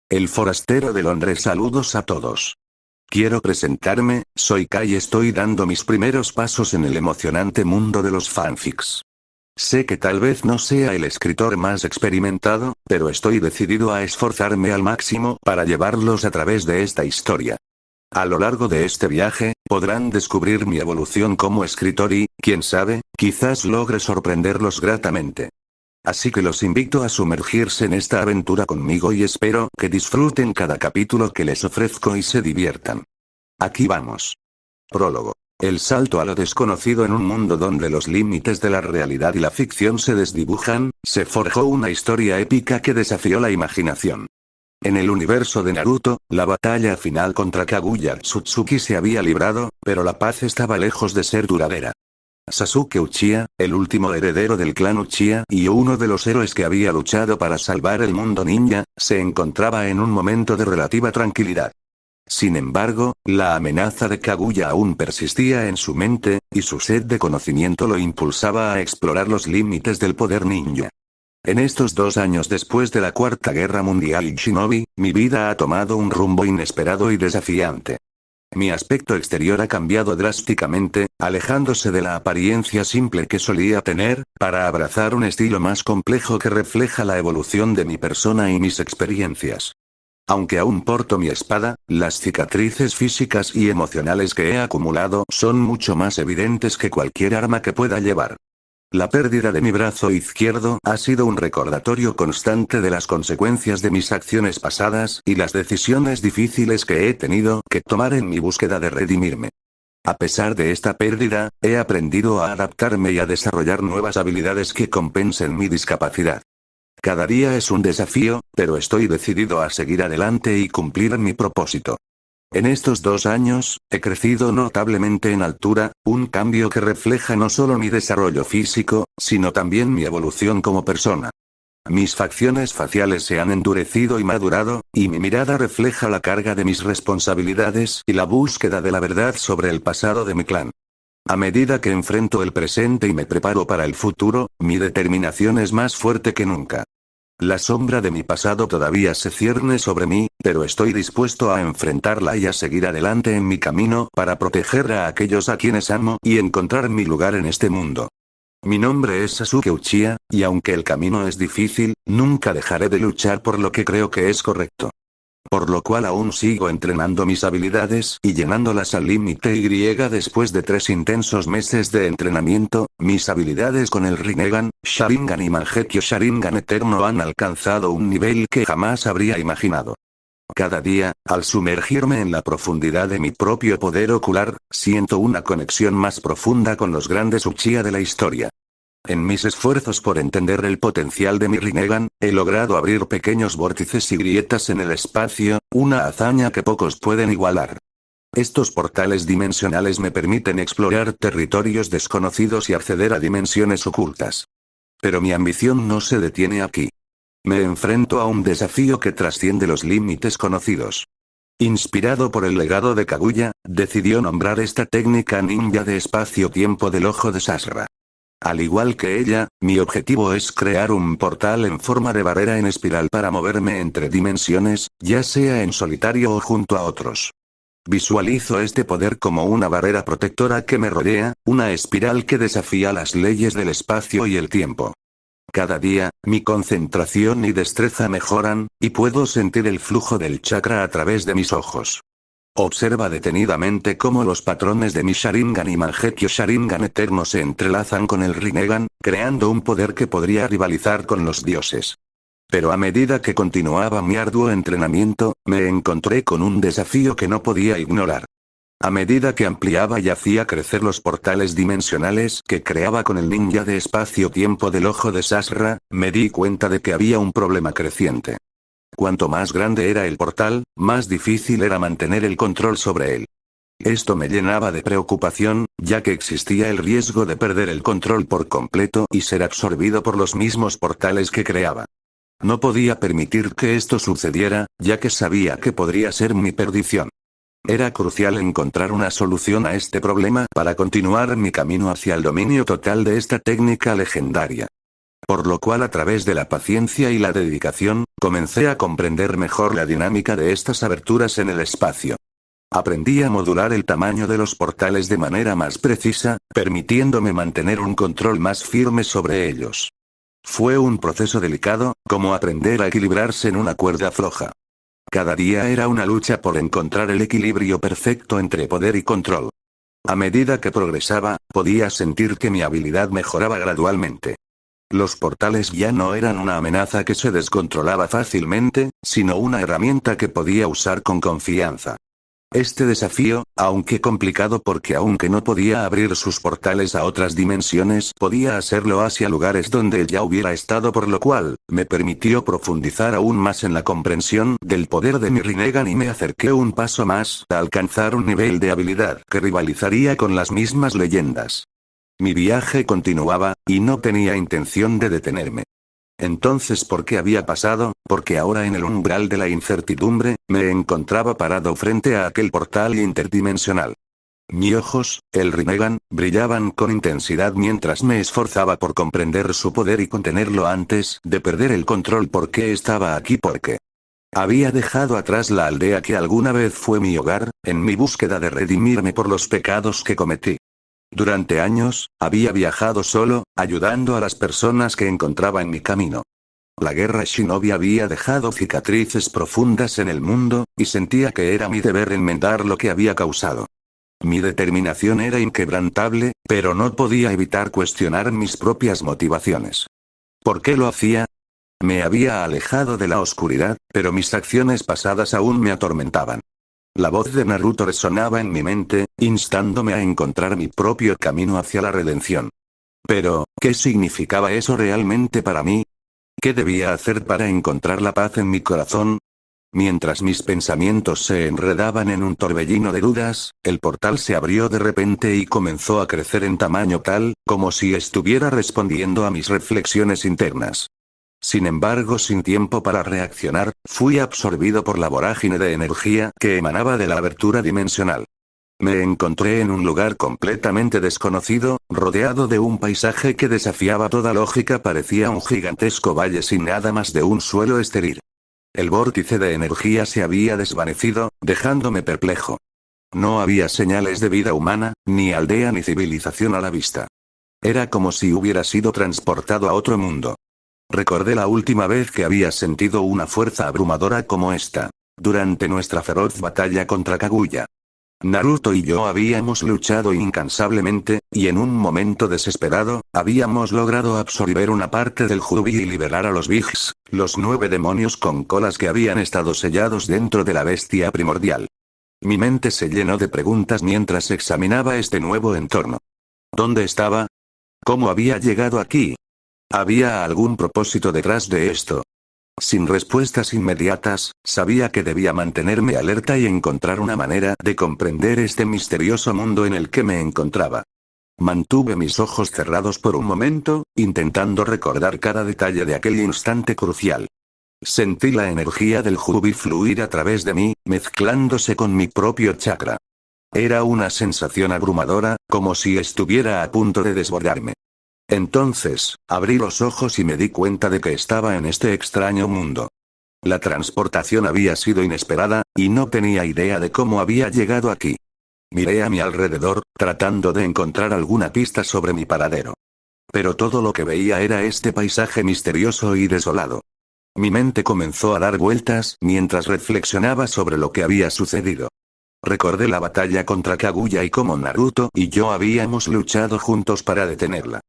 El forastero de Londres. Saludos a todos. Quiero presentarme, soy Kai y estoy dando mis primeros pasos en el emocionante mundo de los fanfics. Sé que tal vez no sea el escritor más experimentado, pero estoy decidido a esforzarme al máximo para llevarlos a través de esta historia. A lo largo de este viaje, podrán descubrir mi evolución como escritor y, quién sabe, quizás logre sorprenderlos gratamente. Así que los invito a sumergirse en esta aventura conmigo y espero que disfruten cada capítulo que les ofrezco y se diviertan. Aquí vamos. Prólogo. El salto a lo desconocido en un mundo donde los límites de la realidad y la ficción se desdibujan, se forjó una historia épica que desafió la imaginación. En el universo de Naruto, la batalla final contra Kaguya Otsutsuki se había librado, pero la paz estaba lejos de ser duradera. Sasuke Uchiha, el último heredero del clan Uchiha y uno de los héroes que había luchado para salvar el mundo ninja, se encontraba en un momento de relativa tranquilidad. Sin embargo, la amenaza de Kaguya aún persistía en su mente, y su sed de conocimiento lo impulsaba a explorar los límites del poder ninja. En estos 2 años después de la Cuarta Guerra Mundial y Shinobi, mi vida ha tomado un rumbo inesperado y desafiante. Mi aspecto exterior ha cambiado drásticamente, alejándose de la apariencia simple que solía tener, para abrazar un estilo más complejo que refleja la evolución de mi persona y mis experiencias. Aunque aún porto mi espada, las cicatrices físicas y emocionales que he acumulado son mucho más evidentes que cualquier arma que pueda llevar. La pérdida de mi brazo izquierdo ha sido un recordatorio constante de las consecuencias de mis acciones pasadas y las decisiones difíciles que he tenido que tomar en mi búsqueda de redimirme. A pesar de esta pérdida, he aprendido a adaptarme y a desarrollar nuevas habilidades que compensen mi discapacidad. Cada día es un desafío, pero estoy decidido a seguir adelante y cumplir mi propósito. En estos 2 años, he crecido notablemente en altura, un cambio que refleja no solo mi desarrollo físico, sino también mi evolución como persona. Mis facciones faciales se han endurecido y madurado, y mi mirada refleja la carga de mis responsabilidades y la búsqueda de la verdad sobre el pasado de mi clan. A medida que enfrento el presente y me preparo para el futuro, mi determinación es más fuerte que nunca. La sombra de mi pasado todavía se cierne sobre mí, pero estoy dispuesto a enfrentarla y a seguir adelante en mi camino para proteger a aquellos a quienes amo y encontrar mi lugar en este mundo. Mi nombre es Sasuke Uchiha, y aunque el camino es difícil, nunca dejaré de luchar por lo que creo que es correcto. Por lo cual aún sigo entrenando mis habilidades y llenándolas al límite y después de 3 intensos meses de entrenamiento, mis habilidades con el Rinnegan, Sharingan y Mangekyo Sharingan Eterno han alcanzado un nivel que jamás habría imaginado. Cada día, al sumergirme en la profundidad de mi propio poder ocular, siento una conexión más profunda con los grandes Uchiha de la historia. En mis esfuerzos por entender el potencial de mi Rinnegan, he logrado abrir pequeños vórtices y grietas en el espacio, una hazaña que pocos pueden igualar. Estos portales dimensionales me permiten explorar territorios desconocidos y acceder a dimensiones ocultas. Pero mi ambición no se detiene aquí. Me enfrento a un desafío que trasciende los límites conocidos. Inspirado por el legado de Kaguya, decidió nombrar esta técnica ninja de espacio-tiempo del ojo de Sasra. Al igual que ella, mi objetivo es crear un portal en forma de barrera en espiral para moverme entre dimensiones, ya sea en solitario o junto a otros. Visualizo este poder como una barrera protectora que me rodea, una espiral que desafía las leyes del espacio y el tiempo. Cada día, mi concentración y destreza mejoran, y puedo sentir el flujo del chakra a través de mis ojos. Observa detenidamente cómo los patrones de mi Sharingan y Mangekyo Sharingan Eterno se entrelazan con el Rinnegan, creando un poder que podría rivalizar con los dioses. Pero a medida que continuaba mi arduo entrenamiento, me encontré con un desafío que no podía ignorar. A medida que ampliaba y hacía crecer los portales dimensionales que creaba con el ninja de espacio-tiempo del ojo de Sasra, me di cuenta de que había un problema creciente. Cuanto más grande era el portal, más difícil era mantener el control sobre él. Esto me llenaba de preocupación, ya que existía el riesgo de perder el control por completo y ser absorbido por los mismos portales que creaba. No podía permitir que esto sucediera, ya que sabía que podría ser mi perdición. Era crucial encontrar una solución a este problema para continuar mi camino hacia el dominio total de esta técnica legendaria. Por lo cual a través de la paciencia y la dedicación, comencé a comprender mejor la dinámica de estas aberturas en el espacio. Aprendí a modular el tamaño de los portales de manera más precisa, permitiéndome mantener un control más firme sobre ellos. Fue un proceso delicado, como aprender a equilibrarse en una cuerda floja. Cada día era una lucha por encontrar el equilibrio perfecto entre poder y control. A medida que progresaba, podía sentir que mi habilidad mejoraba gradualmente. Los portales ya no eran una amenaza que se descontrolaba fácilmente, sino una herramienta que podía usar con confianza. Este desafío, aunque complicado porque aunque no podía abrir sus portales a otras dimensiones, podía hacerlo hacia lugares donde ya hubiera estado, por lo cual, me permitió profundizar aún más en la comprensión del poder de mi Rinnegan y me acerqué un paso más a alcanzar un nivel de habilidad que rivalizaría con las mismas leyendas. Mi viaje continuaba, y no tenía intención de detenerme. Entonces, ¿por qué había pasado? Porque ahora en el umbral de la incertidumbre, me encontraba parado frente a aquel portal interdimensional. Mis ojos, el Rinnegan, brillaban con intensidad mientras me esforzaba por comprender su poder y contenerlo antes de perder el control. ¿Por qué estaba aquí? Porque había dejado atrás la aldea que alguna vez fue mi hogar, en mi búsqueda de redimirme por los pecados que cometí. Durante años, había viajado solo, ayudando a las personas que encontraba en mi camino. La guerra Shinobi había dejado cicatrices profundas en el mundo, y sentía que era mi deber enmendar lo que había causado. Mi determinación era inquebrantable, pero no podía evitar cuestionar mis propias motivaciones. ¿Por qué lo hacía? Me había alejado de la oscuridad, pero mis acciones pasadas aún me atormentaban. La voz de Naruto resonaba en mi mente, instándome a encontrar mi propio camino hacia la redención. Pero, ¿qué significaba eso realmente para mí? ¿Qué debía hacer para encontrar la paz en mi corazón? Mientras mis pensamientos se enredaban en un torbellino de dudas, el portal se abrió de repente y comenzó a crecer en tamaño tal, como si estuviera respondiendo a mis reflexiones internas. Sin embargo, sin tiempo para reaccionar, fui absorbido por la vorágine de energía que emanaba de la abertura dimensional. Me encontré en un lugar completamente desconocido, rodeado de un paisaje que desafiaba toda lógica. Parecía un gigantesco valle sin nada más de un suelo estéril. El vórtice de energía se había desvanecido, dejándome perplejo. No había señales de vida humana, ni aldea ni civilización a la vista. Era como si hubiera sido transportado a otro mundo. Recordé la última vez que había sentido una fuerza abrumadora como esta. Durante nuestra feroz batalla contra Kaguya. Naruto y yo habíamos luchado incansablemente, y en un momento desesperado, habíamos logrado absorber una parte del Jubi y liberar a los Bigs, los 9 demonios con colas que habían estado sellados dentro de la bestia primordial. Mi mente se llenó de preguntas mientras examinaba este nuevo entorno. ¿Dónde estaba? ¿Cómo había llegado aquí? ¿Había algún propósito detrás de esto? Sin respuestas inmediatas, sabía que debía mantenerme alerta y encontrar una manera de comprender este misterioso mundo en el que me encontraba. Mantuve mis ojos cerrados por un momento, intentando recordar cada detalle de aquel instante crucial. Sentí la energía del Jubi fluir a través de mí, mezclándose con mi propio chakra. Era una sensación abrumadora, como si estuviera a punto de desbordarme. Entonces, abrí los ojos y me di cuenta de que estaba en este extraño mundo. La transportación había sido inesperada, y no tenía idea de cómo había llegado aquí. Miré a mi alrededor, tratando de encontrar alguna pista sobre mi paradero. Pero todo lo que veía era este paisaje misterioso y desolado. Mi mente comenzó a dar vueltas mientras reflexionaba sobre lo que había sucedido. Recordé la batalla contra Kaguya y cómo Naruto y yo habíamos luchado juntos para detenerla.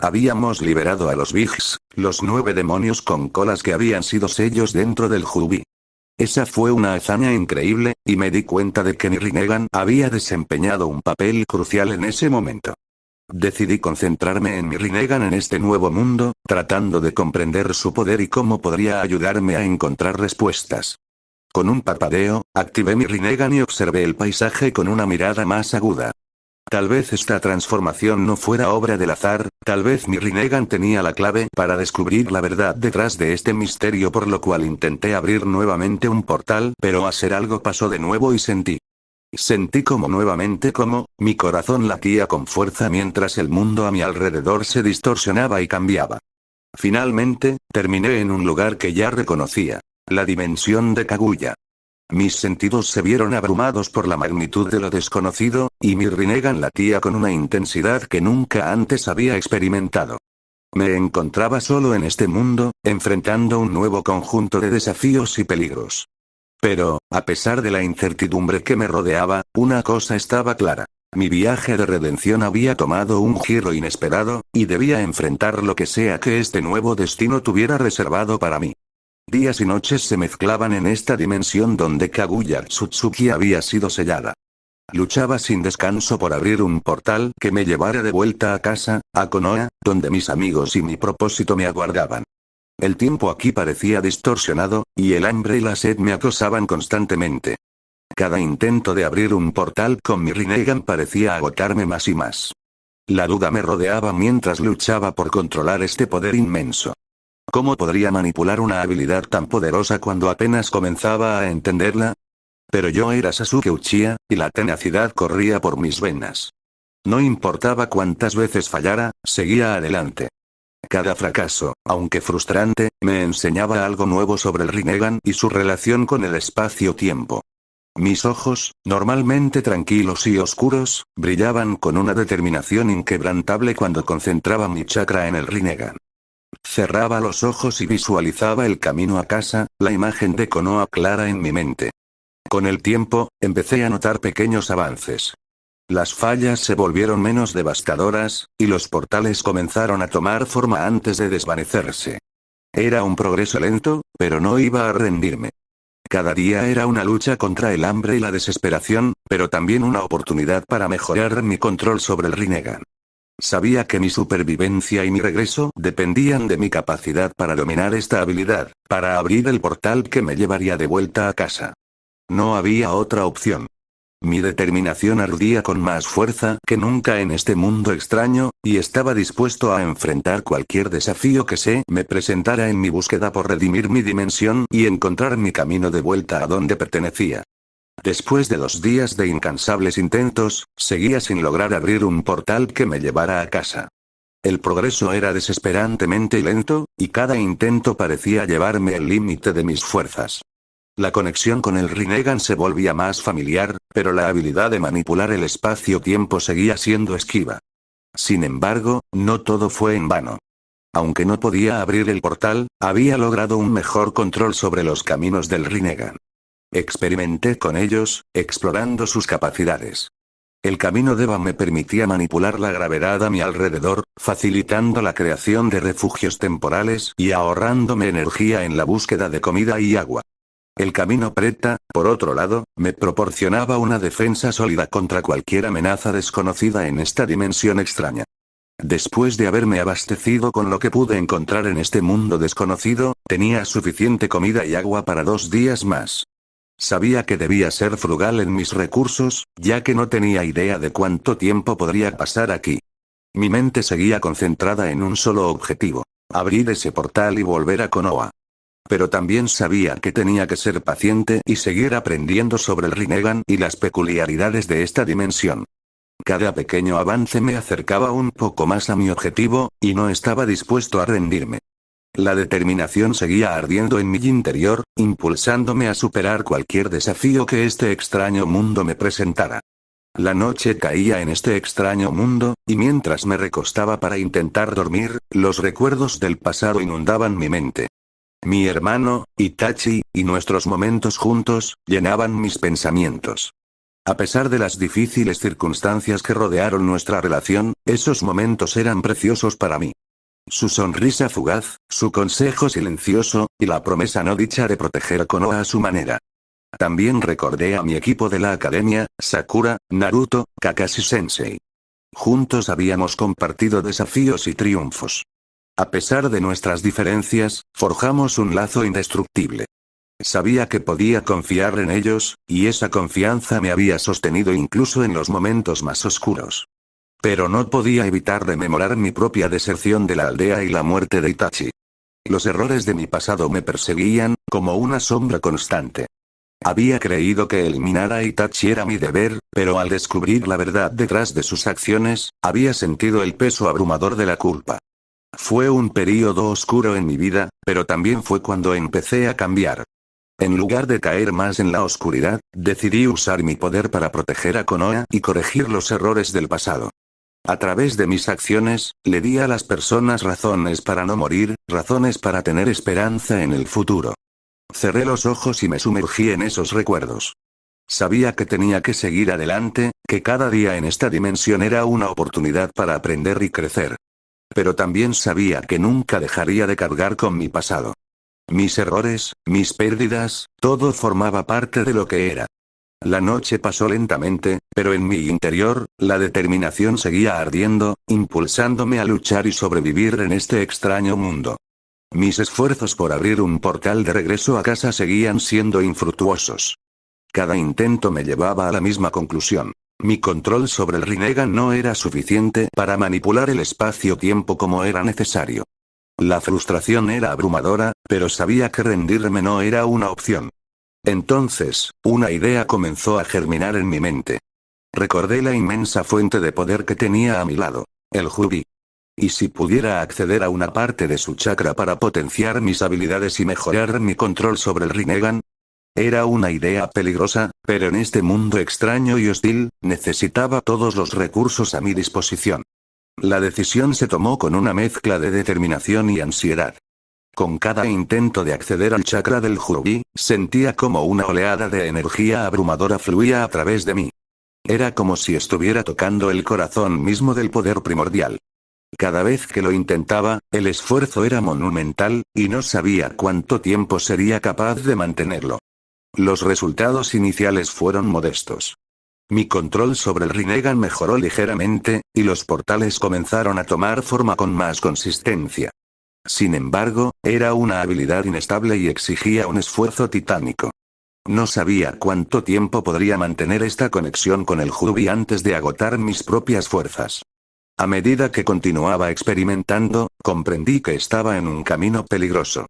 Habíamos liberado a los Bigs, los 9 demonios con colas que habían sido sellos dentro del Jubi. Esa fue una hazaña increíble, y me di cuenta de que mi Rinnegan había desempeñado un papel crucial en ese momento. Decidí concentrarme en mi Rinnegan en este nuevo mundo, tratando de comprender su poder y cómo podría ayudarme a encontrar respuestas. Con un parpadeo, activé mi Rinnegan y observé el paisaje con una mirada más aguda. Tal vez esta transformación no fuera obra del azar, tal vez mi Rinnegan tenía la clave para descubrir la verdad detrás de este misterio, por lo cual intenté abrir nuevamente un portal, pero hacer algo pasó de nuevo y sentí como mi corazón latía con fuerza mientras el mundo a mi alrededor se distorsionaba y cambiaba. Finalmente, terminé en un lugar que ya reconocía. La dimensión de Kaguya. Mis sentidos se vieron abrumados por la magnitud de lo desconocido, y mi Rinnegan latía con una intensidad que nunca antes había experimentado. Me encontraba solo en este mundo, enfrentando un nuevo conjunto de desafíos y peligros. Pero, a pesar de la incertidumbre que me rodeaba, una cosa estaba clara. Mi viaje de redención había tomado un giro inesperado, y debía enfrentar lo que sea que este nuevo destino tuviera reservado para mí. Días y noches se mezclaban en esta dimensión donde Kaguya Tsutsuki había sido sellada. Luchaba sin descanso por abrir un portal que me llevara de vuelta a casa, a Konoha, donde mis amigos y mi propósito me aguardaban. El tiempo aquí parecía distorsionado, y el hambre y la sed me acosaban constantemente. Cada intento de abrir un portal con mi Rinnegan parecía agotarme más y más. La duda me rodeaba mientras luchaba por controlar este poder inmenso. ¿Cómo podría manipular una habilidad tan poderosa cuando apenas comenzaba a entenderla? Pero yo era Sasuke Uchiha, y la tenacidad corría por mis venas. No importaba cuántas veces fallara, seguía adelante. Cada fracaso, aunque frustrante, me enseñaba algo nuevo sobre el Rinnegan y su relación con el espacio-tiempo. Mis ojos, normalmente tranquilos y oscuros, brillaban con una determinación inquebrantable cuando concentraba mi chakra en el Rinnegan. Cerraba los ojos y visualizaba el camino a casa, la imagen de Konoha clara en mi mente. Con el tiempo, empecé a notar pequeños avances. Las fallas se volvieron menos devastadoras, y los portales comenzaron a tomar forma antes de desvanecerse. Era un progreso lento, pero no iba a rendirme. Cada día era una lucha contra el hambre y la desesperación, pero también una oportunidad para mejorar mi control sobre el Rinnegan. Sabía que mi supervivencia y mi regreso dependían de mi capacidad para dominar esta habilidad, para abrir el portal que me llevaría de vuelta a casa. No había otra opción. Mi determinación ardía con más fuerza que nunca en este mundo extraño, y estaba dispuesto a enfrentar cualquier desafío que se me presentara en mi búsqueda por redimir mi dimensión y encontrar mi camino de vuelta a donde pertenecía. Después de 2 días de incansables intentos, seguía sin lograr abrir un portal que me llevara a casa. El progreso era desesperantemente lento, y cada intento parecía llevarme al límite de mis fuerzas. La conexión con el Rinnegan se volvía más familiar, pero la habilidad de manipular el espacio-tiempo seguía siendo esquiva. Sin embargo, no todo fue en vano. Aunque no podía abrir el portal, había logrado un mejor control sobre los caminos del Rinnegan. Experimenté con ellos, explorando sus capacidades. El camino de Eva me permitía manipular la gravedad a mi alrededor, facilitando la creación de refugios temporales y ahorrándome energía en la búsqueda de comida y agua. El camino Preta, por otro lado, me proporcionaba una defensa sólida contra cualquier amenaza desconocida en esta dimensión extraña. Después de haberme abastecido con lo que pude encontrar en este mundo desconocido, tenía suficiente comida y agua para 2 días más. Sabía que debía ser frugal en mis recursos, ya que no tenía idea de cuánto tiempo podría pasar aquí. Mi mente seguía concentrada en un solo objetivo: abrir ese portal y volver a Konoha. Pero también sabía que tenía que ser paciente y seguir aprendiendo sobre el Rinnegan y las peculiaridades de esta dimensión. Cada pequeño avance me acercaba un poco más a mi objetivo, y no estaba dispuesto a rendirme. La determinación seguía ardiendo en mi interior, impulsándome a superar cualquier desafío que este extraño mundo me presentara. La noche caía en este extraño mundo, y mientras me recostaba para intentar dormir, los recuerdos del pasado inundaban mi mente. Mi hermano, Itachi, y nuestros momentos juntos, llenaban mis pensamientos. A pesar de las difíciles circunstancias que rodearon nuestra relación, esos momentos eran preciosos para mí. Su sonrisa fugaz, su consejo silencioso, y la promesa no dicha de proteger a Konoha a su manera. También recordé a mi equipo de la academia, Sakura, Naruto, Kakashi Sensei. Juntos habíamos compartido desafíos y triunfos. A pesar de nuestras diferencias, forjamos un lazo indestructible. Sabía que podía confiar en ellos, y esa confianza me había sostenido incluso en los momentos más oscuros. Pero no podía evitar rememorar mi propia deserción de la aldea y la muerte de Itachi. Los errores de mi pasado me perseguían, como una sombra constante. Había creído que eliminar a Itachi era mi deber, pero al descubrir la verdad detrás de sus acciones, había sentido el peso abrumador de la culpa. Fue un período oscuro en mi vida, pero también fue cuando empecé a cambiar. En lugar de caer más en la oscuridad, decidí usar mi poder para proteger a Konoha y corregir los errores del pasado. A través de mis acciones, le di a las personas razones para no morir, razones para tener esperanza en el futuro. Cerré los ojos y me sumergí en esos recuerdos. Sabía que tenía que seguir adelante, que cada día en esta dimensión era una oportunidad para aprender y crecer. Pero también sabía que nunca dejaría de cargar con mi pasado. Mis errores, mis pérdidas, todo formaba parte de lo que era. La noche pasó lentamente, pero en mi interior, la determinación seguía ardiendo, impulsándome a luchar y sobrevivir en este extraño mundo. Mis esfuerzos por abrir un portal de regreso a casa seguían siendo infructuosos. Cada intento me llevaba a la misma conclusión. Mi control sobre el Rinnegan no era suficiente para manipular el espacio-tiempo como era necesario. La frustración era abrumadora, pero sabía que rendirme no era una opción. Entonces, una idea comenzó a germinar en mi mente. Recordé la inmensa fuente de poder que tenía a mi lado, el Jubi. ¿Y si pudiera acceder a una parte de su chakra para potenciar mis habilidades y mejorar mi control sobre el Rinnegan? Era una idea peligrosa, pero en este mundo extraño y hostil, necesitaba todos los recursos a mi disposición. La decisión se tomó con una mezcla de determinación y ansiedad. Con cada intento de acceder al chakra del Jubi, sentía como una oleada de energía abrumadora fluía a través de mí. Era como si estuviera tocando el corazón mismo del poder primordial. Cada vez que lo intentaba, el esfuerzo era monumental, y no sabía cuánto tiempo sería capaz de mantenerlo. Los resultados iniciales fueron modestos. Mi control sobre el Rinnegan mejoró ligeramente, y los portales comenzaron a tomar forma con más consistencia. Sin embargo, era una habilidad inestable y exigía un esfuerzo titánico. No sabía cuánto tiempo podría mantener esta conexión con el Jubi antes de agotar mis propias fuerzas. A medida que continuaba experimentando, comprendí que estaba en un camino peligroso.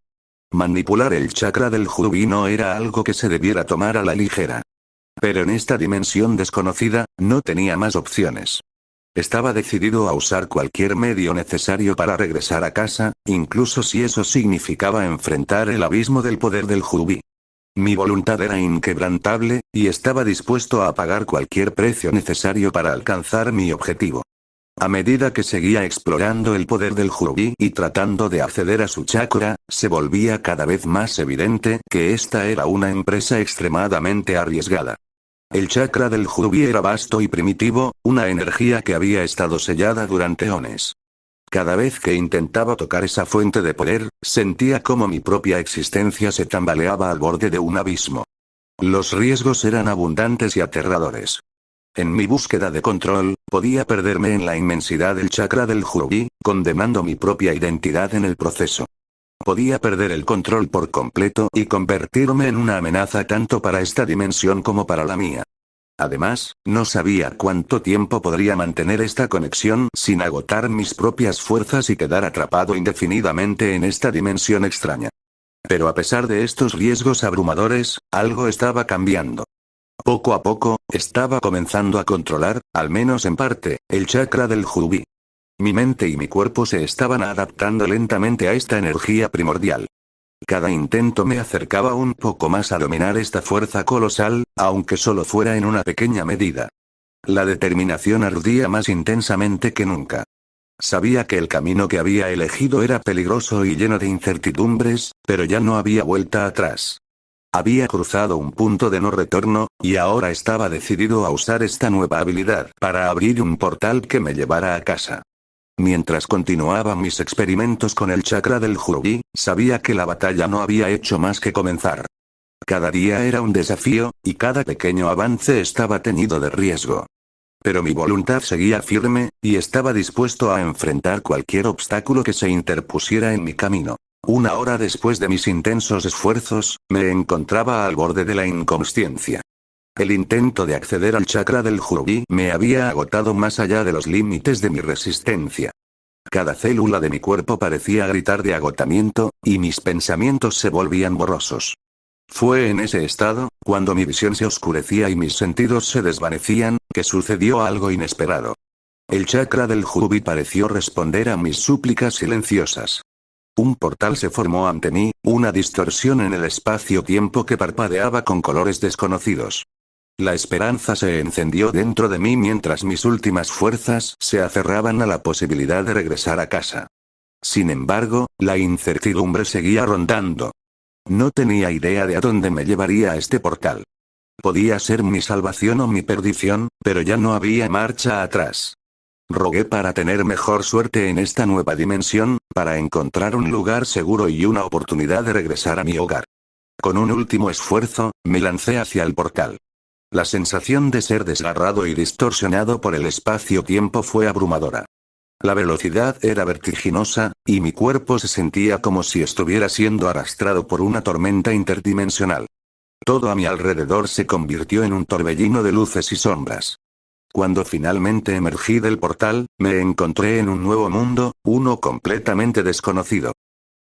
Manipular el chakra del Jubi no era algo que se debiera tomar a la ligera. Pero en esta dimensión desconocida, no tenía más opciones. Estaba decidido a usar cualquier medio necesario para regresar a casa, incluso si eso significaba enfrentar el abismo del poder del Jubi. Mi voluntad era inquebrantable, y estaba dispuesto a pagar cualquier precio necesario para alcanzar mi objetivo. A medida que seguía explorando el poder del Jubi y tratando de acceder a su chakra, se volvía cada vez más evidente que esta era una empresa extremadamente arriesgada. El chakra del Jubi era vasto y primitivo, una energía que había estado sellada durante eones. Cada vez que intentaba tocar esa fuente de poder, sentía como mi propia existencia se tambaleaba al borde de un abismo. Los riesgos eran abundantes y aterradores. En mi búsqueda de control, podía perderme en la inmensidad del chakra del Jubi, condenando mi propia identidad en el proceso. Podía perder el control por completo y convertirme en una amenaza tanto para esta dimensión como para la mía. Además, no sabía cuánto tiempo podría mantener esta conexión sin agotar mis propias fuerzas y quedar atrapado indefinidamente en esta dimensión extraña. Pero a pesar de estos riesgos abrumadores, algo estaba cambiando. Poco a poco, estaba comenzando a controlar, al menos en parte, el chakra del Jubi. Mi mente y mi cuerpo se estaban adaptando lentamente a esta energía primordial. Cada intento me acercaba un poco más a dominar esta fuerza colosal, aunque solo fuera en una pequeña medida. La determinación ardía más intensamente que nunca. Sabía que el camino que había elegido era peligroso y lleno de incertidumbres, pero ya no había vuelta atrás. Había cruzado un punto de no retorno, y ahora estaba decidido a usar esta nueva habilidad para abrir un portal que me llevara a casa. Mientras continuaba mis experimentos con el chakra del Jubi, sabía que la batalla no había hecho más que comenzar. Cada día era un desafío, y cada pequeño avance estaba teñido de riesgo. Pero mi voluntad seguía firme, y estaba dispuesto a enfrentar cualquier obstáculo que se interpusiera en mi camino. Una hora después de mis intensos esfuerzos, me encontraba al borde de la inconsciencia. El intento de acceder al chakra del Jubi me había agotado más allá de los límites de mi resistencia. Cada célula de mi cuerpo parecía gritar de agotamiento, y mis pensamientos se volvían borrosos. Fue en ese estado, cuando mi visión se oscurecía y mis sentidos se desvanecían, que sucedió algo inesperado. El chakra del Jubi pareció responder a mis súplicas silenciosas. Un portal se formó ante mí, una distorsión en el espacio-tiempo que parpadeaba con colores desconocidos. La esperanza se encendió dentro de mí mientras mis últimas fuerzas se aferraban a la posibilidad de regresar a casa. Sin embargo, la incertidumbre seguía rondando. No tenía idea de a dónde me llevaría este portal. Podía ser mi salvación o mi perdición, pero ya no había marcha atrás. Rogué para tener mejor suerte en esta nueva dimensión, para encontrar un lugar seguro y una oportunidad de regresar a mi hogar. Con un último esfuerzo, me lancé hacia el portal. La sensación de ser desgarrado y distorsionado por el espacio-tiempo fue abrumadora. La velocidad era vertiginosa, y mi cuerpo se sentía como si estuviera siendo arrastrado por una tormenta interdimensional. Todo a mi alrededor se convirtió en un torbellino de luces y sombras. Cuando finalmente emergí del portal, me encontré en un nuevo mundo, uno completamente desconocido.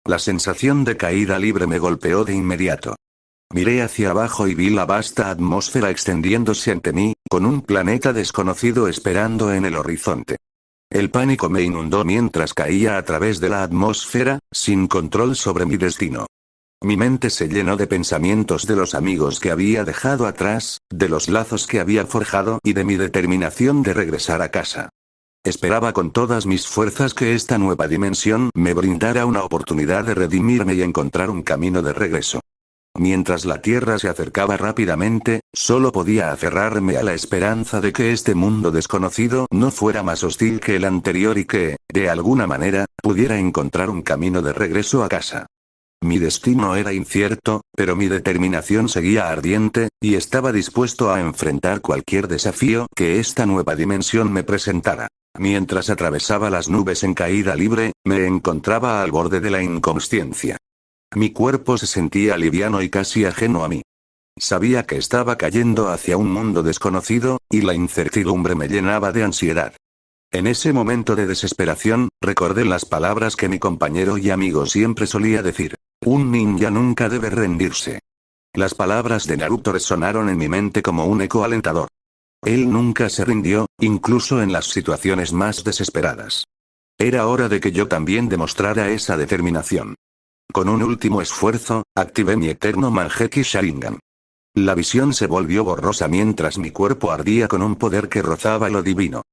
La sensación de caída libre me golpeó de inmediato. Miré hacia abajo y vi la vasta atmósfera extendiéndose ante mí, con un planeta desconocido esperando en el horizonte. El pánico me inundó mientras caía a través de la atmósfera, sin control sobre mi destino. Mi mente se llenó de pensamientos de los amigos que había dejado atrás, de los lazos que había forjado y de mi determinación de regresar a casa. Esperaba con todas mis fuerzas que esta nueva dimensión me brindara una oportunidad de redimirme y encontrar un camino de regreso. Mientras la Tierra se acercaba rápidamente, solo podía aferrarme a la esperanza de que este mundo desconocido no fuera más hostil que el anterior y que, de alguna manera, pudiera encontrar un camino de regreso a casa. Mi destino era incierto, pero mi determinación seguía ardiente, y estaba dispuesto a enfrentar cualquier desafío que esta nueva dimensión me presentara. Mientras atravesaba las nubes en caída libre, me encontraba al borde de la inconsciencia. Mi cuerpo se sentía liviano y casi ajeno a mí. Sabía que estaba cayendo hacia un mundo desconocido, y la incertidumbre me llenaba de ansiedad. En ese momento de desesperación, recordé las palabras que mi compañero y amigo siempre solía decir: un ninja nunca debe rendirse. Las palabras de Naruto resonaron en mi mente como un eco alentador. Él nunca se rindió, incluso en las situaciones más desesperadas. Era hora de que yo también demostrara esa determinación. Con un último esfuerzo, activé mi eterno Mangekyou Sharingan. La visión se volvió borrosa mientras mi cuerpo ardía con un poder que rozaba lo divino.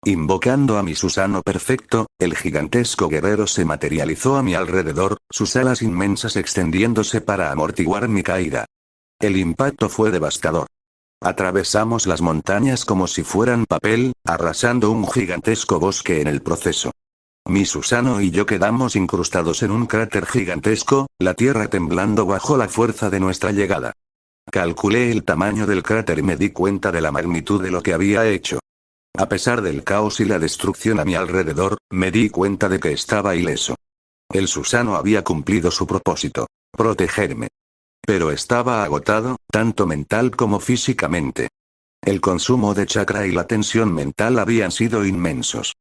Invocando a mi Susanoo perfecto, el gigantesco guerrero se materializó a mi alrededor, sus alas inmensas extendiéndose para amortiguar mi caída. El impacto fue devastador. Atravesamos las montañas como si fueran papel, arrasando un gigantesco bosque en el proceso. Mi Susanoo y yo quedamos incrustados en un cráter gigantesco, la tierra temblando bajo la fuerza de nuestra llegada. Calculé el tamaño del cráter y me di cuenta de la magnitud de lo que había hecho. A pesar del caos y la destrucción a mi alrededor, me di cuenta de que estaba ileso. El Susanoo había cumplido su propósito: protegerme. Pero estaba agotado, tanto mental como físicamente. El consumo de chakra y la tensión mental habían sido inmensos.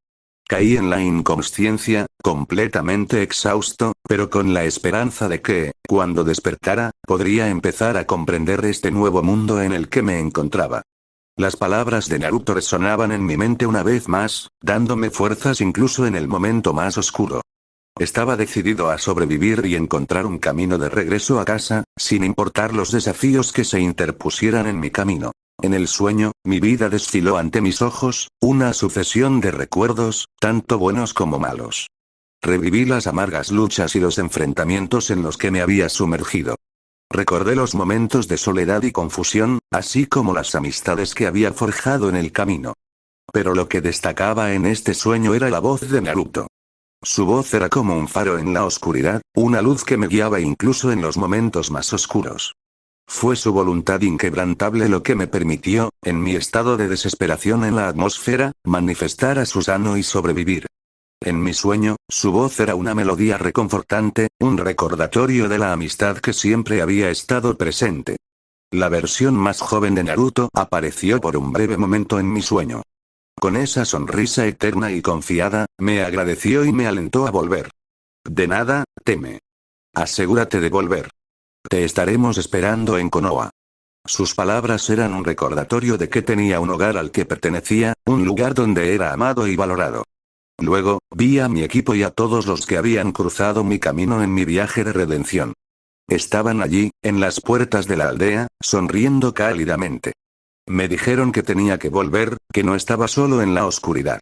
Caí en la inconsciencia, completamente exhausto, pero con la esperanza de que, cuando despertara, podría empezar a comprender este nuevo mundo en el que me encontraba. Las palabras de Naruto resonaban en mi mente una vez más, dándome fuerzas incluso en el momento más oscuro. Estaba decidido a sobrevivir y encontrar un camino de regreso a casa, sin importar los desafíos que se interpusieran en mi camino. En el sueño, mi vida desfiló ante mis ojos, una sucesión de recuerdos, tanto buenos como malos. Reviví las amargas luchas y los enfrentamientos en los que me había sumergido. Recordé los momentos de soledad y confusión, así como las amistades que había forjado en el camino. Pero lo que destacaba en este sueño era la voz de Naruto. Su voz era como un faro en la oscuridad, una luz que me guiaba incluso en los momentos más oscuros. Fue su voluntad inquebrantable lo que me permitió, en mi estado de desesperación en la atmósfera, manifestar a Susanoo y sobrevivir. En mi sueño, su voz era una melodía reconfortante, un recordatorio de la amistad que siempre había estado presente. La versión más joven de Naruto apareció por un breve momento en mi sueño. Con esa sonrisa eterna y confiada, me agradeció y me alentó a volver. De nada, teme. Asegúrate de volver. Te estaremos esperando en Konoha. Sus palabras eran un recordatorio de que tenía un hogar al que pertenecía, un lugar donde era amado y valorado. Luego, vi a mi equipo y a todos los que habían cruzado mi camino en mi viaje de redención. Estaban allí, en las puertas de la aldea, sonriendo cálidamente. Me dijeron que tenía que volver, que no estaba solo en la oscuridad.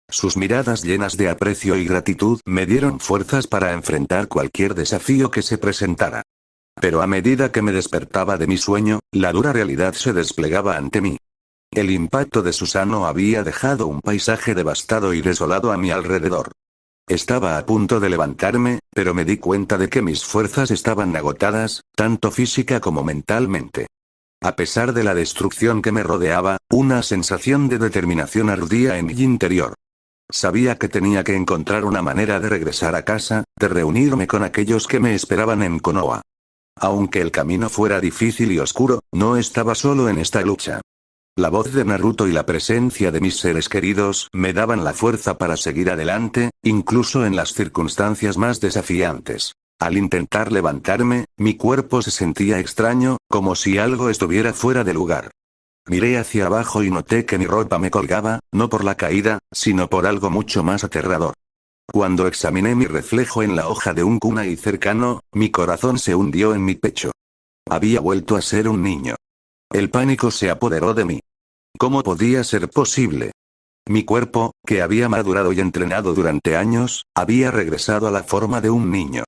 Sus miradas llenas de aprecio y gratitud me dieron fuerzas para enfrentar cualquier desafío que se presentara. Pero a medida que me despertaba de mi sueño, la dura realidad se desplegaba ante mí. El impacto de Susano había dejado un paisaje devastado y desolado a mi alrededor. Estaba a punto de levantarme, pero me di cuenta de que mis fuerzas estaban agotadas, tanto física como mentalmente. A pesar de la destrucción que me rodeaba, una sensación de determinación ardía en mi interior. Sabía que tenía que encontrar una manera de regresar a casa, de reunirme con aquellos que me esperaban en Konoha. Aunque el camino fuera difícil y oscuro, no estaba solo en esta lucha. La voz de Naruto y la presencia de mis seres queridos me daban la fuerza para seguir adelante, incluso en las circunstancias más desafiantes. Al intentar levantarme, mi cuerpo se sentía extraño, como si algo estuviera fuera de lugar. Miré hacia abajo y noté que mi ropa me colgaba, no por la caída, sino por algo mucho más aterrador. Cuando examiné mi reflejo en la hoja de un kunai cercano, mi corazón se hundió en mi pecho. Había vuelto a ser un niño. El pánico se apoderó de mí. ¿Cómo podía ser posible? Mi cuerpo, que había madurado y entrenado durante años, había regresado a la forma de un niño.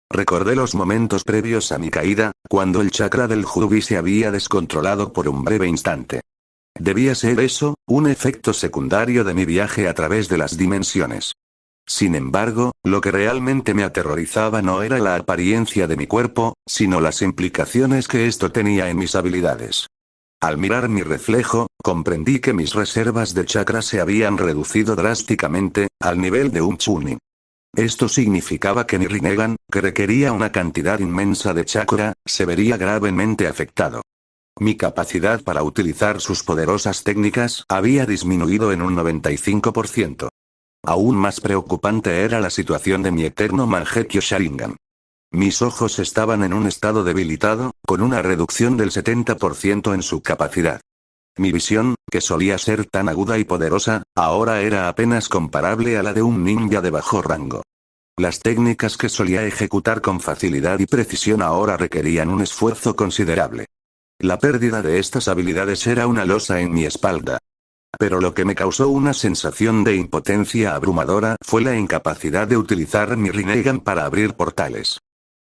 Recordé los momentos previos a mi caída, cuando el chakra del Jubi se había descontrolado por un breve instante. Debía ser eso, un efecto secundario de mi viaje a través de las dimensiones. Sin embargo, lo que realmente me aterrorizaba no era la apariencia de mi cuerpo, sino las implicaciones que esto tenía en mis habilidades. Al mirar mi reflejo, comprendí que mis reservas de chakra se habían reducido drásticamente, al nivel de un chunin. Esto significaba que mi Rinnegan, que requería una cantidad inmensa de chakra, se vería gravemente afectado. Mi capacidad para utilizar sus poderosas técnicas había disminuido en un 95%. Aún más preocupante era la situación de mi eterno Mangekyo Sharingan. Mis ojos estaban en un estado debilitado, con una reducción del 70% en su capacidad. Mi visión, que solía ser tan aguda y poderosa, ahora era apenas comparable a la de un ninja de bajo rango. Las técnicas que solía ejecutar con facilidad y precisión ahora requerían un esfuerzo considerable. La pérdida de estas habilidades era una losa en mi espalda. Pero lo que me causó una sensación de impotencia abrumadora fue la incapacidad de utilizar mi Rinnegan para abrir portales.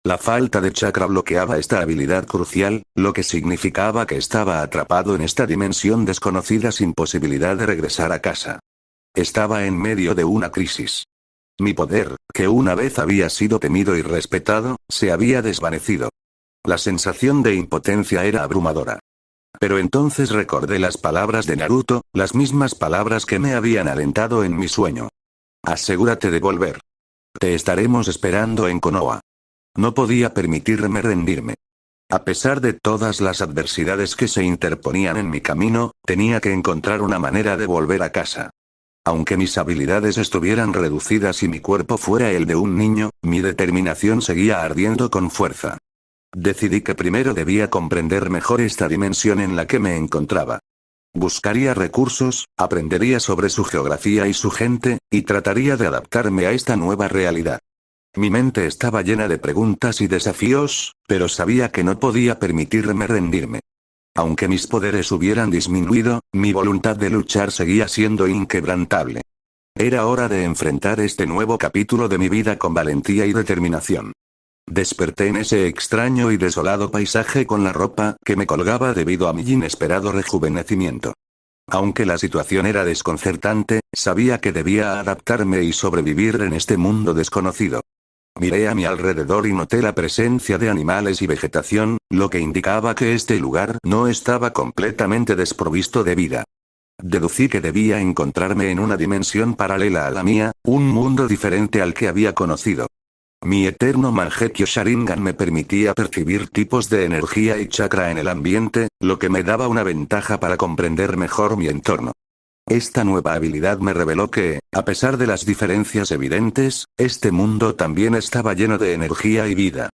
La falta de chakra bloqueaba esta habilidad crucial, lo que significaba que estaba atrapado en esta dimensión desconocida sin posibilidad de regresar a casa. Estaba en medio de una crisis. Mi poder, que una vez había sido temido y respetado, se había desvanecido. La sensación de impotencia era abrumadora. Pero entonces recordé las palabras de Naruto, las mismas palabras que me habían alentado en mi sueño. Asegúrate de volver. Te estaremos esperando en Konoha. No podía permitirme rendirme. A pesar de todas las adversidades que se interponían en mi camino, tenía que encontrar una manera de volver a casa. Aunque mis habilidades estuvieran reducidas y mi cuerpo fuera el de un niño, mi determinación seguía ardiendo con fuerza. Decidí que primero debía comprender mejor esta dimensión en la que me encontraba. Buscaría recursos, aprendería sobre su geografía y su gente, y trataría de adaptarme a esta nueva realidad. Mi mente estaba llena de preguntas y desafíos, pero sabía que no podía permitirme rendirme. Aunque mis poderes hubieran disminuido, mi voluntad de luchar seguía siendo inquebrantable. Era hora de enfrentar este nuevo capítulo de mi vida con valentía y determinación. Desperté en ese extraño y desolado paisaje con la ropa que me colgaba debido a mi inesperado rejuvenecimiento. Aunque la situación era desconcertante, sabía que debía adaptarme y sobrevivir en este mundo desconocido. Miré a mi alrededor y noté la presencia de animales y vegetación, lo que indicaba que este lugar no estaba completamente desprovisto de vida. Deducí que debía encontrarme en una dimensión paralela a la mía, un mundo diferente al que había conocido. Mi eterno Mangekyo Sharingan me permitía percibir tipos de energía y chakra en el ambiente, lo que me daba una ventaja para comprender mejor mi entorno. Esta nueva habilidad me reveló que, a pesar de las diferencias evidentes, este mundo también estaba lleno de energía y vida.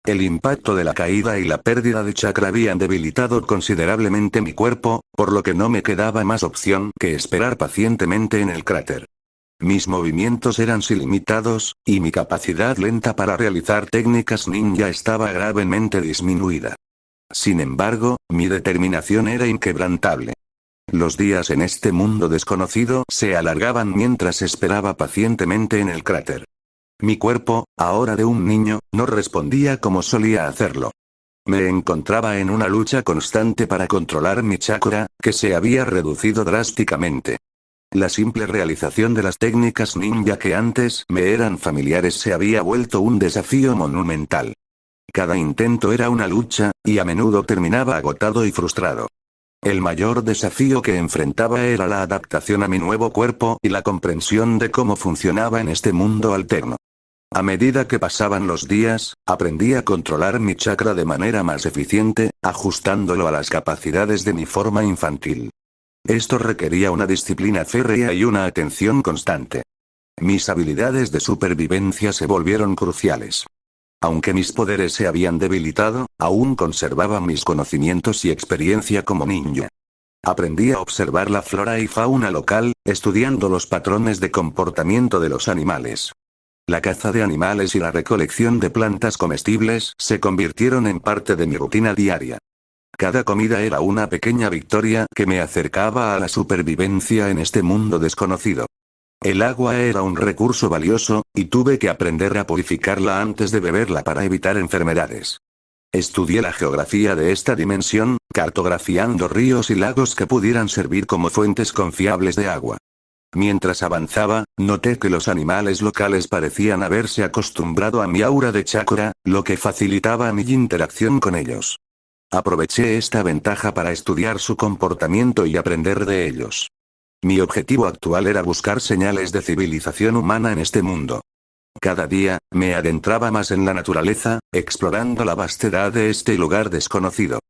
El impacto de la caída y la pérdida de chakra habían debilitado considerablemente mi cuerpo, por lo que no me quedaba más opción que esperar pacientemente en el cráter. Mis movimientos eran ilimitados, y mi capacidad lenta para realizar técnicas ninja estaba gravemente disminuida. Sin embargo, mi determinación era inquebrantable. Los días en este mundo desconocido se alargaban mientras esperaba pacientemente en el cráter. Mi cuerpo, ahora de un niño, no respondía como solía hacerlo. Me encontraba en una lucha constante para controlar mi chakra, que se había reducido drásticamente. La simple realización de las técnicas ninja que antes me eran familiares se había vuelto un desafío monumental. Cada intento era una lucha, y a menudo terminaba agotado y frustrado. El mayor desafío que enfrentaba era la adaptación a mi nuevo cuerpo y la comprensión de cómo funcionaba en este mundo alterno. A medida que pasaban los días, aprendí a controlar mi chakra de manera más eficiente, ajustándolo a las capacidades de mi forma infantil. Esto requería una disciplina férrea y una atención constante. Mis habilidades de supervivencia se volvieron cruciales. Aunque mis poderes se habían debilitado, aún conservaba mis conocimientos y experiencia como ninja. Aprendí a observar la flora y fauna local, estudiando los patrones de comportamiento de los animales. La caza de animales y la recolección de plantas comestibles se convirtieron en parte de mi rutina diaria. Cada comida era una pequeña victoria que me acercaba a la supervivencia en este mundo desconocido. El agua era un recurso valioso, y tuve que aprender a purificarla antes de beberla para evitar enfermedades. Estudié la geografía de esta dimensión, cartografiando ríos y lagos que pudieran servir como fuentes confiables de agua. Mientras avanzaba, noté que los animales locales parecían haberse acostumbrado a mi aura de chakra, lo que facilitaba mi interacción con ellos. Aproveché esta ventaja para estudiar su comportamiento y aprender de ellos. Mi objetivo actual era buscar señales de civilización humana en este mundo. Cada día, me adentraba más en la naturaleza, explorando la vastedad de este lugar desconocido.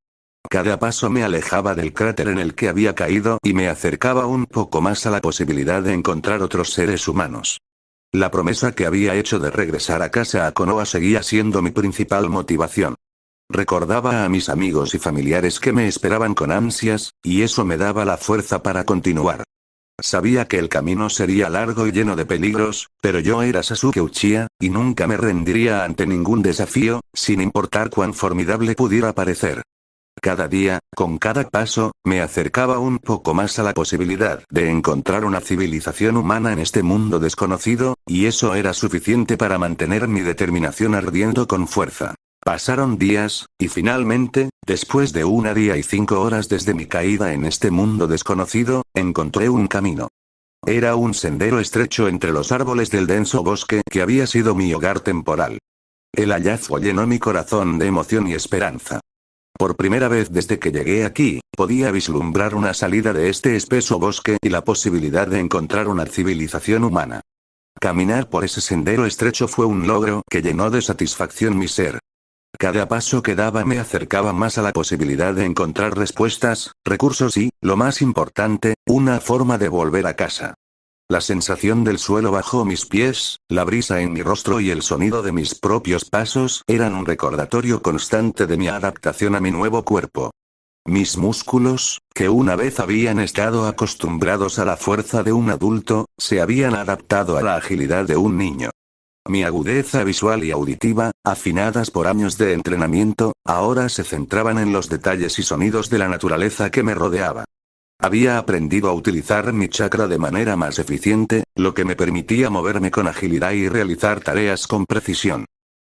Cada paso me alejaba del cráter en el que había caído y me acercaba un poco más a la posibilidad de encontrar otros seres humanos. La promesa que había hecho de regresar a casa a Konoha seguía siendo mi principal motivación. Recordaba a mis amigos y familiares que me esperaban con ansias, y eso me daba la fuerza para continuar. Sabía que el camino sería largo y lleno de peligros, pero yo era Sasuke Uchiha, y nunca me rendiría ante ningún desafío, sin importar cuán formidable pudiera parecer. Cada día, con cada paso, me acercaba un poco más a la posibilidad de encontrar una civilización humana en este mundo desconocido, y eso era suficiente para mantener mi determinación ardiendo con fuerza. Pasaron días, y finalmente, después de 1 día y 5 horas desde mi caída en este mundo desconocido, encontré un camino. Era un sendero estrecho entre los árboles del denso bosque que había sido mi hogar temporal. El hallazgo llenó mi corazón de emoción y esperanza. Por primera vez desde que llegué aquí, podía vislumbrar una salida de este espeso bosque y la posibilidad de encontrar una civilización humana. Caminar por ese sendero estrecho fue un logro que llenó de satisfacción mi ser. Cada paso que daba me acercaba más a la posibilidad de encontrar respuestas, recursos y, lo más importante, una forma de volver a casa. La sensación del suelo bajo mis pies, la brisa en mi rostro y el sonido de mis propios pasos eran un recordatorio constante de mi adaptación a mi nuevo cuerpo. Mis músculos, que una vez habían estado acostumbrados a la fuerza de un adulto, se habían adaptado a la agilidad de un niño. Mi agudeza visual y auditiva, afinadas por años de entrenamiento, ahora se centraban en los detalles y sonidos de la naturaleza que me rodeaba. Había aprendido a utilizar mi chakra de manera más eficiente, lo que me permitía moverme con agilidad y realizar tareas con precisión.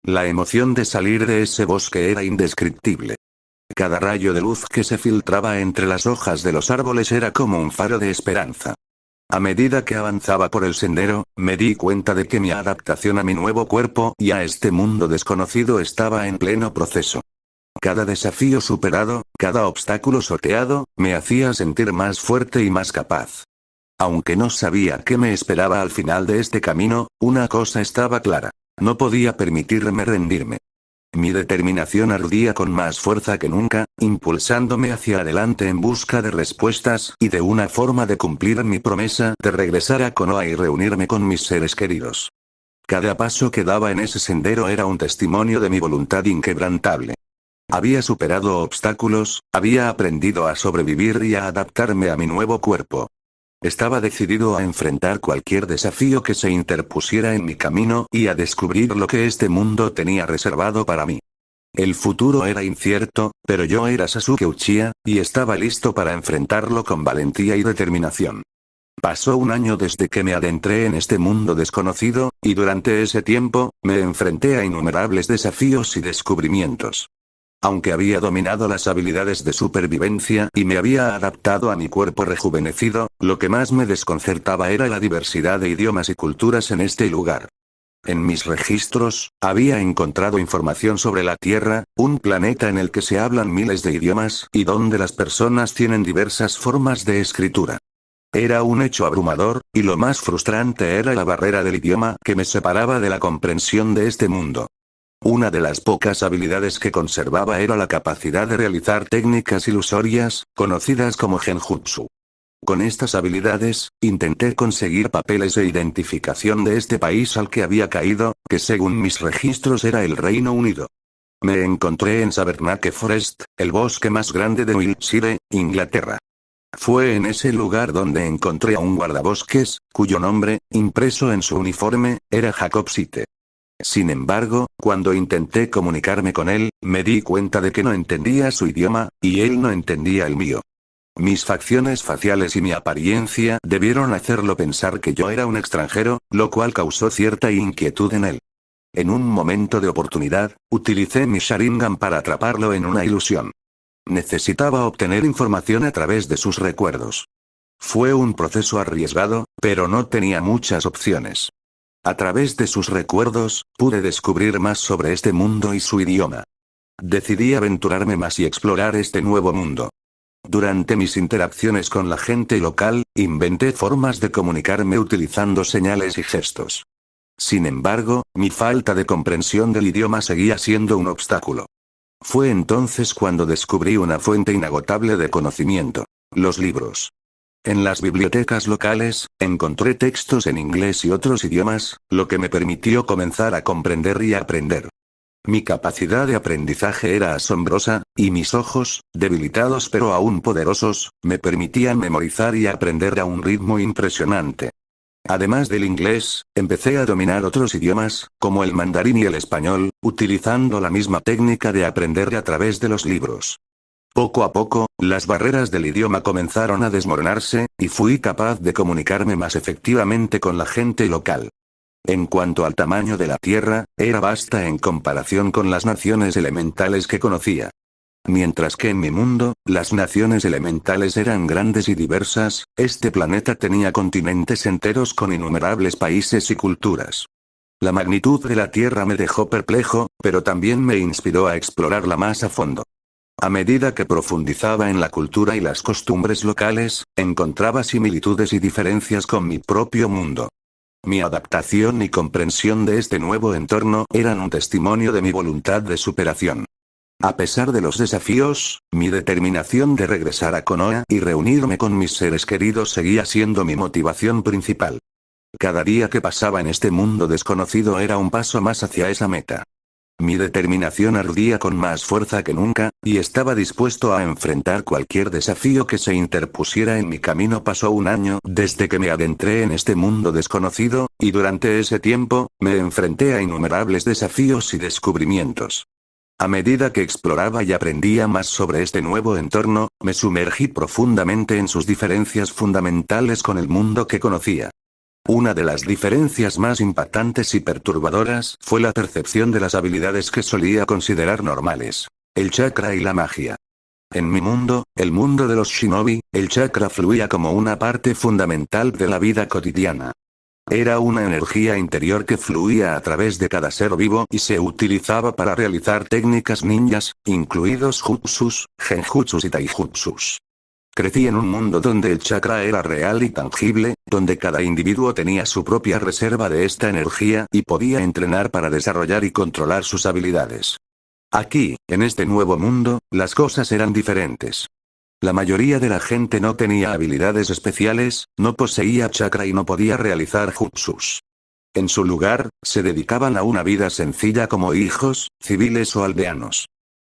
La emoción de salir de ese bosque era indescriptible. Cada rayo de luz que se filtraba entre las hojas de los árboles era como un faro de esperanza. A medida que avanzaba por el sendero, me di cuenta de que mi adaptación a mi nuevo cuerpo y a este mundo desconocido estaba en pleno proceso. Cada desafío superado, cada obstáculo sorteado, me hacía sentir más fuerte y más capaz. Aunque no sabía qué me esperaba al final de este camino, una cosa estaba clara: no podía permitirme rendirme. Mi determinación ardía con más fuerza que nunca, impulsándome hacia adelante en busca de respuestas y de una forma de cumplir mi promesa de regresar a Konoha y reunirme con mis seres queridos. Cada paso que daba en ese sendero era un testimonio de mi voluntad inquebrantable. Había superado obstáculos, había aprendido a sobrevivir y a adaptarme a mi nuevo cuerpo. Estaba decidido a enfrentar cualquier desafío que se interpusiera en mi camino y a descubrir lo que este mundo tenía reservado para mí. El futuro era incierto, pero yo era Sasuke Uchiha, y estaba listo para enfrentarlo con valentía y determinación. Pasó un año desde que me adentré en este mundo desconocido, y durante ese tiempo, me enfrenté a innumerables desafíos y descubrimientos. Aunque había dominado las habilidades de supervivencia y me había adaptado a mi cuerpo rejuvenecido, lo que más me desconcertaba era la diversidad de idiomas y culturas en este lugar. En mis registros, había encontrado información sobre la Tierra, un planeta en el que se hablan miles de idiomas y donde las personas tienen diversas formas de escritura. Era un hecho abrumador, y lo más frustrante era la barrera del idioma que me separaba de la comprensión de este mundo. Una de las pocas habilidades que conservaba era la capacidad de realizar técnicas ilusorias, conocidas como genjutsu. Con estas habilidades, intenté conseguir papeles de identificación de este país al que había caído, que según mis registros era el Reino Unido. Me encontré en Savernake Forest, el bosque más grande de Wiltshire, Inglaterra. Fue en ese lugar donde encontré a un guardabosques, cuyo nombre, impreso en su uniforme, era Jacob Site. Sin embargo, cuando intenté comunicarme con él, me di cuenta de que no entendía su idioma, y él no entendía el mío. Mis facciones faciales y mi apariencia debieron hacerlo pensar que yo era un extranjero, lo cual causó cierta inquietud en él. En un momento de oportunidad, utilicé mi Sharingan para atraparlo en una ilusión. Necesitaba obtener información a través de sus recuerdos. Fue un proceso arriesgado, pero no tenía muchas opciones. A través de sus recuerdos, pude descubrir más sobre este mundo y su idioma. Decidí aventurarme más y explorar este nuevo mundo. Durante mis interacciones con la gente local, inventé formas de comunicarme utilizando señales y gestos. Sin embargo, mi falta de comprensión del idioma seguía siendo un obstáculo. Fue entonces cuando descubrí una fuente inagotable de conocimiento: los libros. En las bibliotecas locales, encontré textos en inglés y otros idiomas, lo que me permitió comenzar a comprender y aprender. Mi capacidad de aprendizaje era asombrosa, y mis ojos, debilitados pero aún poderosos, me permitían memorizar y aprender a un ritmo impresionante. Además del inglés, empecé a dominar otros idiomas, como el mandarín y el español, utilizando la misma técnica de aprender a través de los libros. Poco a poco, las barreras del idioma comenzaron a desmoronarse, y fui capaz de comunicarme más efectivamente con la gente local. En cuanto al tamaño de la Tierra, era vasta en comparación con las naciones elementales que conocía. Mientras que en mi mundo, las naciones elementales eran grandes y diversas, este planeta tenía continentes enteros con innumerables países y culturas. La magnitud de la Tierra me dejó perplejo, pero también me inspiró a explorarla más a fondo. A medida que profundizaba en la cultura y las costumbres locales, encontraba similitudes y diferencias con mi propio mundo. Mi adaptación y comprensión de este nuevo entorno eran un testimonio de mi voluntad de superación. A pesar de los desafíos, mi determinación de regresar a Konoha y reunirme con mis seres queridos seguía siendo mi motivación principal. Cada día que pasaba en este mundo desconocido era un paso más hacia esa meta. Mi determinación ardía con más fuerza que nunca, y estaba dispuesto a enfrentar cualquier desafío que se interpusiera en mi camino. Pasó un año desde que me adentré en este mundo desconocido, y durante ese tiempo, me enfrenté a innumerables desafíos y descubrimientos. A medida que exploraba y aprendía más sobre este nuevo entorno, me sumergí profundamente en sus diferencias fundamentales con el mundo que conocía. Una de las diferencias más impactantes y perturbadoras fue la percepción de las habilidades que solía considerar normales: el chakra y la magia. En mi mundo, el mundo de los shinobi, el chakra fluía como una parte fundamental de la vida cotidiana. Era una energía interior que fluía a través de cada ser vivo y se utilizaba para realizar técnicas ninjas, incluidos jutsus, genjutsus y taijutsus. Crecí en un mundo donde el chakra era real y tangible, donde cada individuo tenía su propia reserva de esta energía y podía entrenar para desarrollar y controlar sus habilidades. Aquí, en este nuevo mundo, las cosas eran diferentes. La mayoría de la gente no tenía habilidades especiales, no poseía chakra y no podía realizar jutsus. En su lugar, se dedicaban a una vida sencilla como hijos, civiles o aldeanos.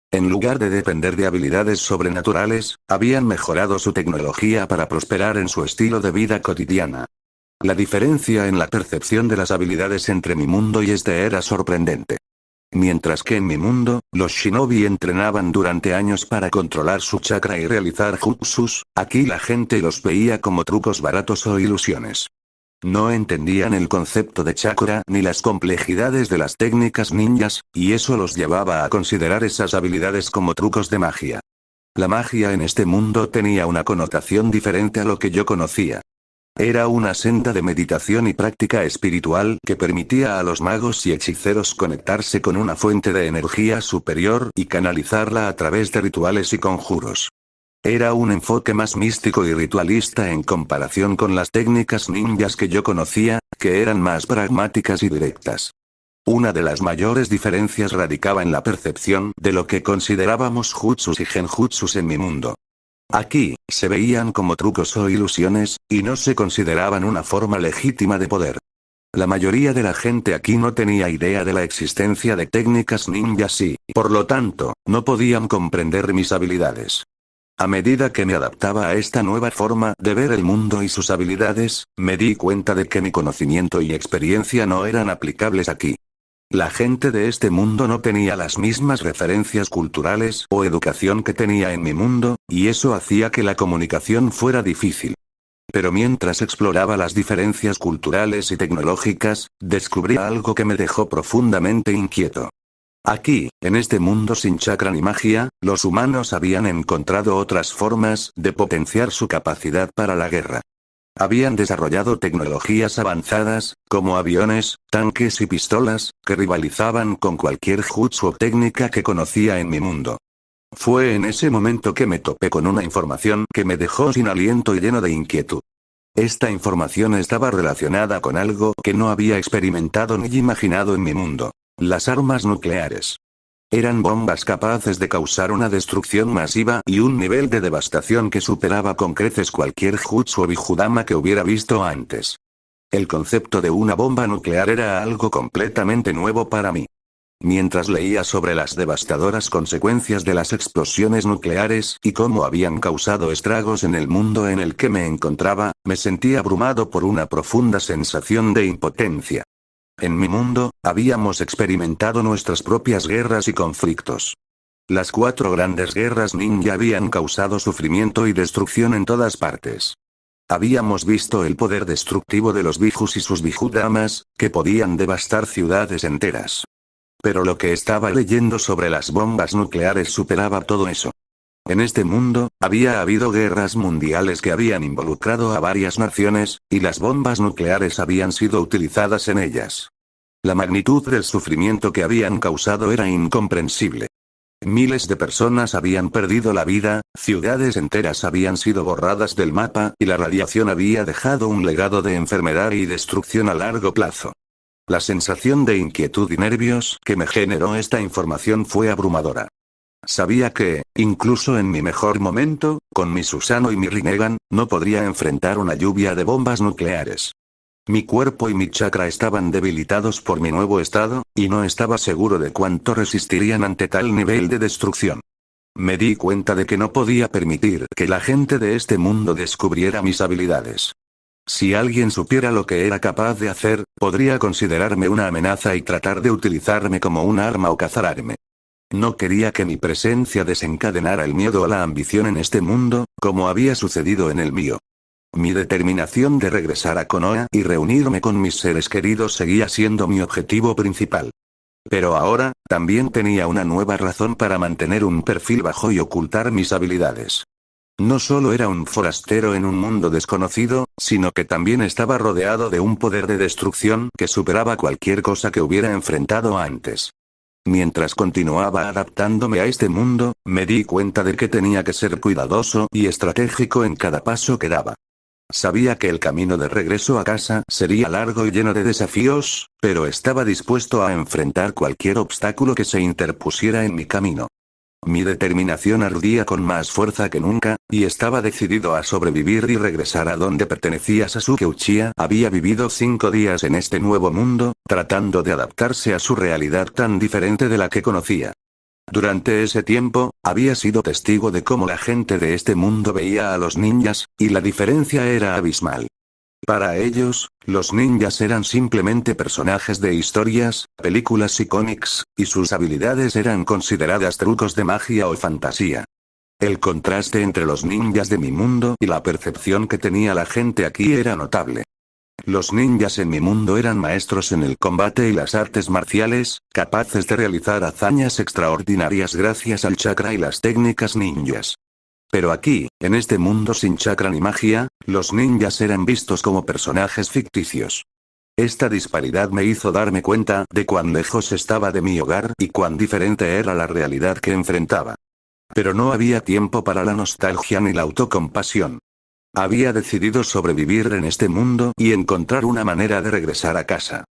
En lugar de depender de habilidades sobrenaturales, habían mejorado su tecnología para prosperar en su estilo de vida cotidiana. La diferencia en la percepción de las habilidades entre mi mundo y este era sorprendente. Mientras que en mi mundo, los shinobi entrenaban durante años para controlar su chakra y realizar jutsus, aquí la gente los veía como trucos baratos o ilusiones. No entendían el concepto de chakra ni las complejidades de las técnicas ninjas, y eso los llevaba a considerar esas habilidades como trucos de magia. La magia en este mundo tenía una connotación diferente a lo que yo conocía. Era una senda de meditación y práctica espiritual que permitía a los magos y hechiceros conectarse con una fuente de energía superior y canalizarla a través de rituales y conjuros. Era un enfoque más místico y ritualista en comparación con las técnicas ninjas que yo conocía, que eran más pragmáticas y directas. Una de las mayores diferencias radicaba en la percepción de lo que considerábamos jutsus y genjutsus en mi mundo. Aquí, se veían como trucos o ilusiones, y no se consideraban una forma legítima de poder. La mayoría de la gente aquí no tenía idea de la existencia de técnicas ninjas y, por lo tanto, no podían comprender mis habilidades. A medida que me adaptaba a esta nueva forma de ver el mundo y sus habilidades, me di cuenta de que mi conocimiento y experiencia no eran aplicables aquí. La gente de este mundo no tenía las mismas referencias culturales o educación que tenía en mi mundo, y eso hacía que la comunicación fuera difícil. Pero mientras exploraba las diferencias culturales y tecnológicas, descubrí algo que me dejó profundamente inquieto. Aquí, en este mundo sin chakra ni magia, los humanos habían encontrado otras formas de potenciar su capacidad para la guerra. Habían desarrollado tecnologías avanzadas, como aviones, tanques y pistolas, que rivalizaban con cualquier jutsu o técnica que conocía en mi mundo. Fue en ese momento que me topé con una información que me dejó sin aliento y lleno de inquietud. Esta información estaba relacionada con algo que no había experimentado ni imaginado en mi mundo: las armas nucleares. Eran bombas capaces de causar una destrucción masiva y un nivel de devastación que superaba con creces cualquier jutsu o bijudama que hubiera visto antes. El concepto de una bomba nuclear era algo completamente nuevo para mí. Mientras leía sobre las devastadoras consecuencias de las explosiones nucleares y cómo habían causado estragos en el mundo en el que me encontraba, me sentí abrumado por una profunda sensación de impotencia. En mi mundo, habíamos experimentado nuestras propias guerras y conflictos. Las 4 grandes guerras ninja habían causado sufrimiento y destrucción en todas partes. Habíamos visto el poder destructivo de los bijus y sus bijudamas, que podían devastar ciudades enteras. Pero lo que estaba leyendo sobre las bombas nucleares superaba todo eso. En este mundo, había habido guerras mundiales que habían involucrado a varias naciones, y las bombas nucleares habían sido utilizadas en ellas. La magnitud del sufrimiento que habían causado era incomprensible. Miles de personas habían perdido la vida, ciudades enteras habían sido borradas del mapa, y la radiación había dejado un legado de enfermedad y destrucción a largo plazo. La sensación de inquietud y nervios que me generó esta información fue abrumadora. Sabía que, incluso en mi mejor momento, con mi Susanoo y mi Rinnegan, no podría enfrentar una lluvia de bombas nucleares. Mi cuerpo y mi chakra estaban debilitados por mi nuevo estado, y no estaba seguro de cuánto resistirían ante tal nivel de destrucción. Me di cuenta de que no podía permitir que la gente de este mundo descubriera mis habilidades. Si alguien supiera lo que era capaz de hacer, podría considerarme una amenaza y tratar de utilizarme como un arma o cazarme. No quería que mi presencia desencadenara el miedo o la ambición en este mundo, como había sucedido en el mío. Mi determinación de regresar a Konoha y reunirme con mis seres queridos seguía siendo mi objetivo principal. Pero ahora, también tenía una nueva razón para mantener un perfil bajo y ocultar mis habilidades. No solo era un forastero en un mundo desconocido, sino que también estaba rodeado de un poder de destrucción que superaba cualquier cosa que hubiera enfrentado antes. Mientras continuaba adaptándome a este mundo, me di cuenta de que tenía que ser cuidadoso y estratégico en cada paso que daba. Sabía que el camino de regreso a casa sería largo y lleno de desafíos, pero estaba dispuesto a enfrentar cualquier obstáculo que se interpusiera en mi camino. Mi determinación ardía con más fuerza que nunca, y estaba decidido a sobrevivir y regresar a donde pertenecía Sasuke Uchiha. Había vivido 5 días en este nuevo mundo, tratando de adaptarse a su realidad tan diferente de la que conocía. Durante ese tiempo, había sido testigo de cómo la gente de este mundo veía a los ninjas, y la diferencia era abismal. Para ellos, los ninjas eran simplemente personajes de historias, películas y cómics, y sus habilidades eran consideradas trucos de magia o fantasía. El contraste entre los ninjas de mi mundo y la percepción que tenía la gente aquí era notable. Los ninjas en mi mundo eran maestros en el combate y las artes marciales, capaces de realizar hazañas extraordinarias gracias al chakra y las técnicas ninjas. Pero aquí, en este mundo sin chakra ni magia, los ninjas eran vistos como personajes ficticios. Esta disparidad me hizo darme cuenta de cuán lejos estaba de mi hogar y cuán diferente era la realidad que enfrentaba. Pero no había tiempo para la nostalgia ni la autocompasión. Había decidido sobrevivir en este mundo y encontrar una manera de regresar a casa.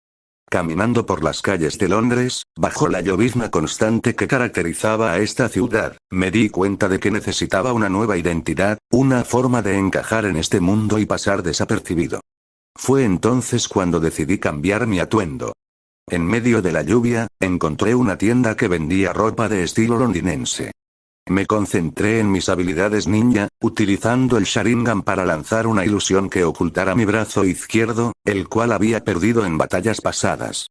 Caminando por las calles de Londres, bajo la llovizna constante que caracterizaba a esta ciudad, me di cuenta de que necesitaba una nueva identidad, una forma de encajar en este mundo y pasar desapercibido. Fue entonces cuando decidí cambiar mi atuendo. En medio de la lluvia, encontré una tienda que vendía ropa de estilo londinense. Me concentré en mis habilidades ninja, utilizando el Sharingan para lanzar una ilusión que ocultara mi brazo izquierdo, el cual había perdido en batallas pasadas.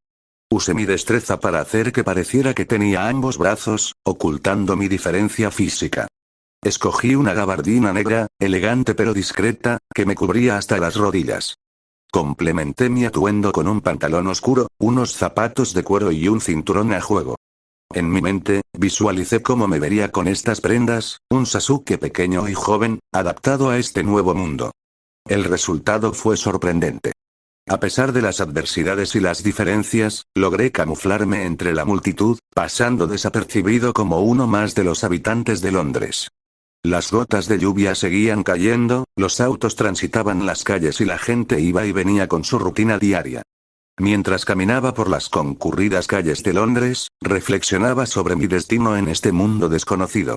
Usé mi destreza para hacer que pareciera que tenía ambos brazos, ocultando mi diferencia física. Escogí una gabardina negra, elegante pero discreta, que me cubría hasta las rodillas. Complementé mi atuendo con un pantalón oscuro, unos zapatos de cuero y un cinturón a juego. En mi mente, visualicé cómo me vería con estas prendas, un Sasuke pequeño y joven, adaptado a este nuevo mundo. El resultado fue sorprendente. A pesar de las adversidades y las diferencias, logré camuflarme entre la multitud, pasando desapercibido como uno más de los habitantes de Londres. Las gotas de lluvia seguían cayendo, los autos transitaban las calles y la gente iba y venía con su rutina diaria. Mientras caminaba por las concurridas calles de Londres, reflexionaba sobre mi destino en este mundo desconocido.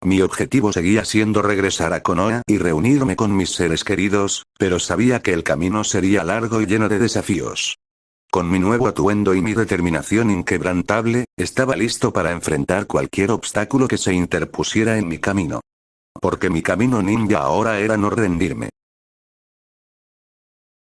Mi objetivo seguía siendo regresar a Konoha y reunirme con mis seres queridos, pero sabía que el camino sería largo y lleno de desafíos. Con mi nuevo atuendo y mi determinación inquebrantable, estaba listo para enfrentar cualquier obstáculo que se interpusiera en mi camino. Porque mi camino ninja ahora era no rendirme.